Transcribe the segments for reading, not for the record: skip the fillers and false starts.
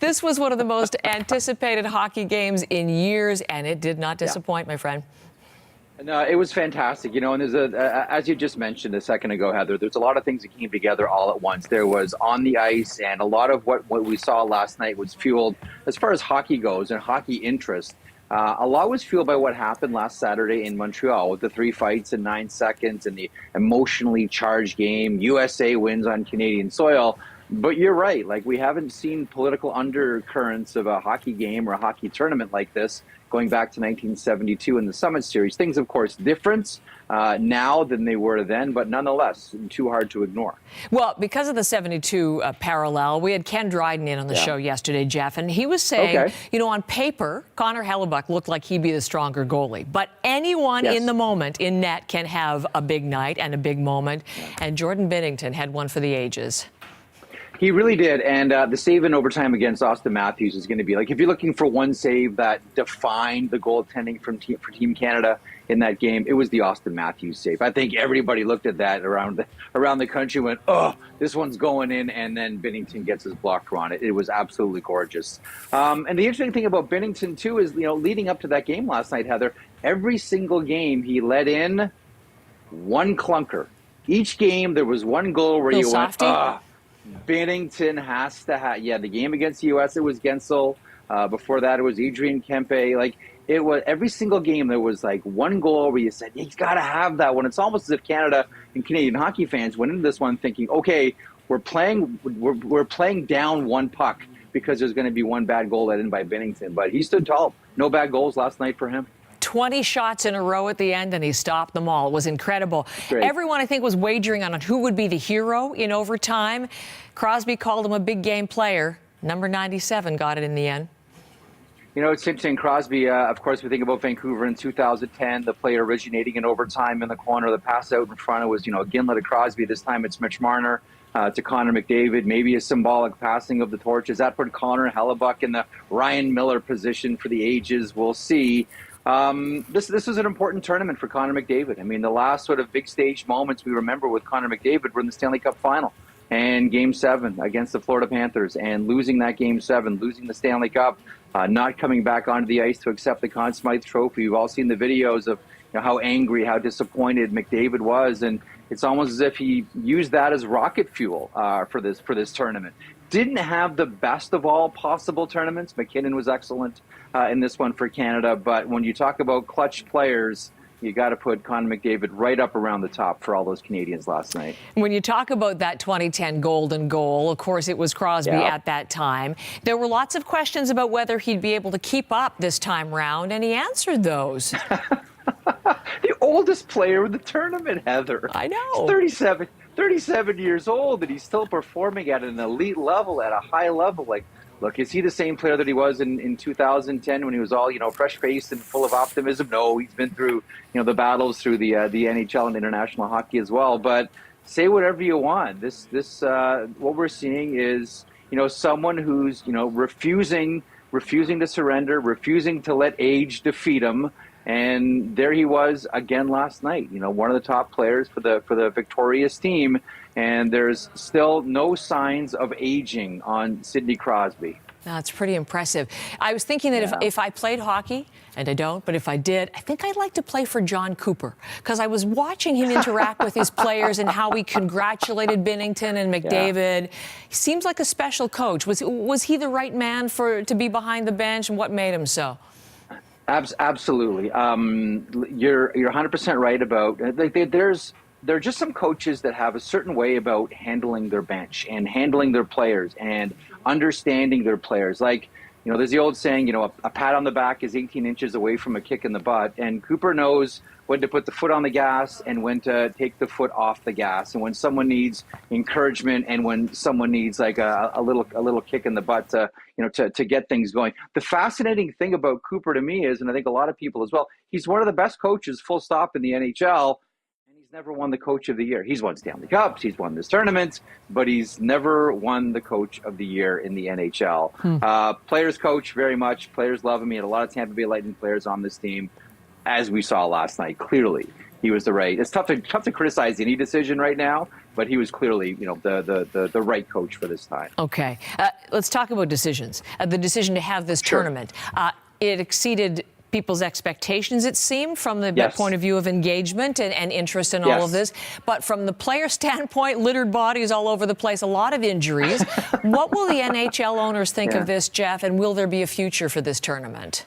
This was one of the most anticipated hockey games in years, and it did not disappoint, my friend. No, it was fantastic, and there's as you just mentioned a second ago, Heather, there's a lot of things that came together all at once. There was on the ice, and a lot of what we saw last night was fueled, as far as hockey goes and hockey interest, a lot was fueled by what happened last Saturday in Montreal with the 3 fights in 9 seconds and the emotionally charged game. USA wins on Canadian soil. But you're right. Like, we haven't seen political undercurrents of a hockey game or a hockey tournament like this going back to 1972 in the Summit Series. Things, of course, different now than they were then, but nonetheless, too hard to ignore. Well, because of the 72 parallel, we had Ken Dryden in on the show yesterday, Jeff, and he was saying, on paper, Connor McDavid looked like he'd be the stronger goalie. But anyone in the moment in net can have a big night and a big moment, and Jordan Binnington had one for the ages. He really did, and the save in overtime against Austin Matthews is going to be, like, if you're looking for one save that defined the goaltending for Team Canada in that game, it was the Austin Matthews save. I think everybody looked at that around the country and went, oh, this one's going in, and then Binnington gets his blocker on it. It was absolutely gorgeous. And the interesting thing about Binnington, too, is, leading up to that game last night, Heather, every single game he let in one clunker. Each game there was one goal where you went, Binnington has to have, the game against the U.S., it was Gensel. Before that, it was Adrian Kempe. Like, it was every single game there was like one goal where you said, he's got to have that one. It's almost as if Canada and Canadian hockey fans went into this one thinking, okay, we're playing down one puck because there's going to be one bad goal let in by Binnington. But he stood tall. No bad goals last night for him. 20 shots in a row at the end, and he stopped them all. It was incredible. Everyone, I think, was wagering on who would be the hero in overtime. Crosby called him a big game player. Number 97 got it in the end. It's interesting. Crosby, of course, we think about Vancouver in 2010, the player originating in overtime in the corner. The pass out in front of was, Ginla to Crosby. This time it's Mitch Marner to Connor McDavid. Maybe a symbolic passing of the torches. That put Connor Hellebuck in the Ryan Miller position for the ages. We'll see. This was an important tournament for Connor McDavid. I mean, the last sort of big stage moments we remember with Connor McDavid were in the Stanley Cup final and Game 7 against the Florida Panthers, and losing that Game 7, losing the Stanley Cup, not coming back onto the ice to accept the Conn Smythe Trophy. We've all seen the videos of how angry, how disappointed McDavid was, and it's almost as if he used that as rocket fuel for this tournament. Didn't have the best of all possible tournaments. McKinnon was excellent in this one for Canada, but when you talk about clutch players, you got to put Connor McDavid right up around the top for all those Canadians last night. When you talk about that 2010 golden goal, of course, it was Crosby at that time. There were lots of questions about whether he'd be able to keep up this time round, and he answered those. The oldest player in the tournament, Heather. I know. He's 37 years old, and he's still performing at an elite level, at a high level. Like, look, is he the same player that he was in 2010 when he was all, fresh-faced and full of optimism? No, he's been through, the battles through the NHL and international hockey as well. But say whatever you want. This what we're seeing is, someone who's, refusing to surrender, refusing to let age defeat him. And there he was again last night, one of the top players for the victorious team. And there's still no signs of aging on Sidney Crosby. That's pretty impressive. I was thinking that if I played hockey, and I don't, but if I did, I think I'd like to play for John Cooper, because I was watching him interact with his players and how he congratulated Binnington and McDavid. He seems like a special coach. Was he the right man to be behind the bench, and what made him so? Absolutely. You're 100% right about there are just some coaches that have a certain way about handling their bench and handling their players and understanding their players. Like, there's the old saying, a pat on the back is 18 inches away from a kick in the butt. And Cooper knows when to put the foot on the gas and when to take the foot off the gas, and when someone needs encouragement and when someone needs like a little kick in the butt to get things going. The fascinating thing about Cooper to me is, and I think a lot of people as well, he's one of the best coaches, full stop, in the NHL. Never won the Coach of the Year. He's won Stanley Cups, he's won this tournament, but he's never won the Coach of the Year in the NHL. Players coach very much. Players love him. He had a lot of Tampa Bay Lightning players on this team, as we saw last night. Clearly, he was the right. It's tough to criticize any decision right now, but but he was clearly, the right coach for this time. Okay. Let's talk about decisions. The decision to have this tournament. It exceeded people's expectations, it seemed, from the point of view of engagement and interest in all of this. But from the player standpoint, littered bodies all over the place, a lot of injuries. What will the NHL owners think of this, Jeff, and will there be a future for this tournament?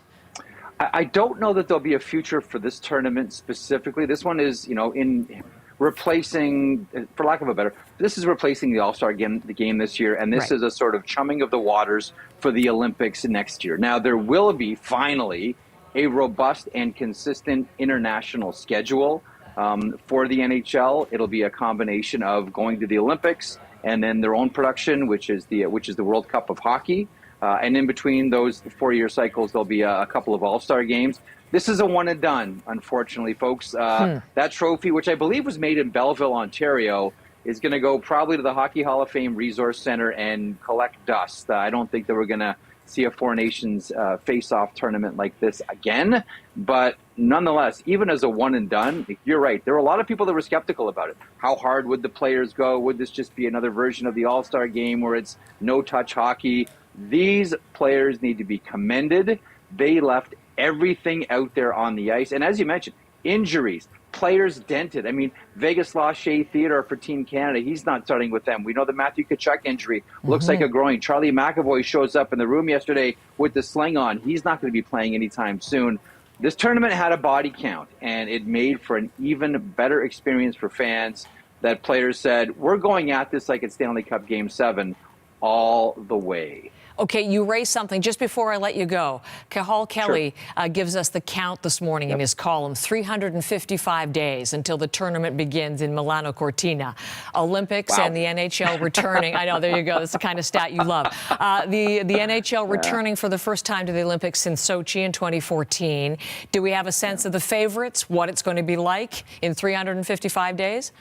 I don't know that there'll be a future for this tournament specifically. This one is, in replacing, for lack of a better, this is replacing the All-Star game this year, and this is a sort of chumming of the waters for the Olympics next year. Now, there will be, finally, a robust and consistent international schedule for the NHL. It'll be a combination of going to the Olympics and then their own production, which is the World Cup of Hockey. And in between those 4-year cycles, there'll be a couple of All-Star games. This is a one and done, unfortunately, folks. That trophy, which I believe was made in Belleville, Ontario, is going to go probably to the Hockey Hall of Fame Resource Center and collect dust. I don't think that we're going to see a Four Nations face-off tournament like this again. But nonetheless, even as a one and done, you're right. There were a lot of people that were skeptical about it. How hard would the players go? Would this just be another version of the All-Star game where it's no-touch hockey? These players need to be commended. They left everything out there on the ice. And as you mentioned, injuries, players dented. I mean, Vegas lost Shea Theodore for Team Canada. He's not starting with them. We know the Matthew Tkachuk injury looks like a groin. Charlie McAvoy shows up in the room yesterday with the sling on. He's not going to be playing anytime soon. This tournament had a body count, and it made for an even better experience for fans that players said, we're going at this like it's Stanley Cup Game 7 all the way. Okay, you raised something just before I let you go. Cahal Kelly gives us the count this morning in his column, 355 days until the tournament begins in Milano Cortina. Olympics and the NHL returning. I know, there you go. That's the kind of stat you love. The NHL returning for the first time to the Olympics since Sochi in 2014. Do we have a sense of the favorites, what it's going to be like in 355 days?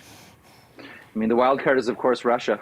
I mean, the wild card is, of course, Russia.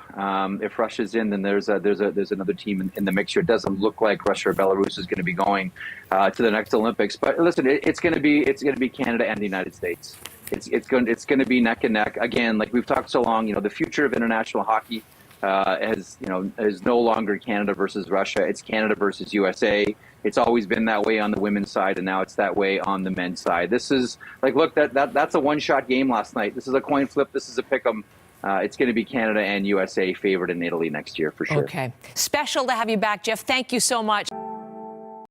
If Russia's in, then there's another team in the mixture. It doesn't look like Russia or Belarus is going to be going to the next Olympics. But listen, it's going to be Canada and the United States. It's going to be neck and neck again. Like we've talked so long, the future of international hockey is no longer Canada versus Russia. It's Canada versus USA. It's always been that way on the women's side, and now it's that way on the men's side. This is like, look, that's a one-shot game last night. This is a coin flip. This is a pick'em. It's going to be Canada and USA favored in Italy next year for sure. Okay. Special to have you back, Jeff. Thank you so much.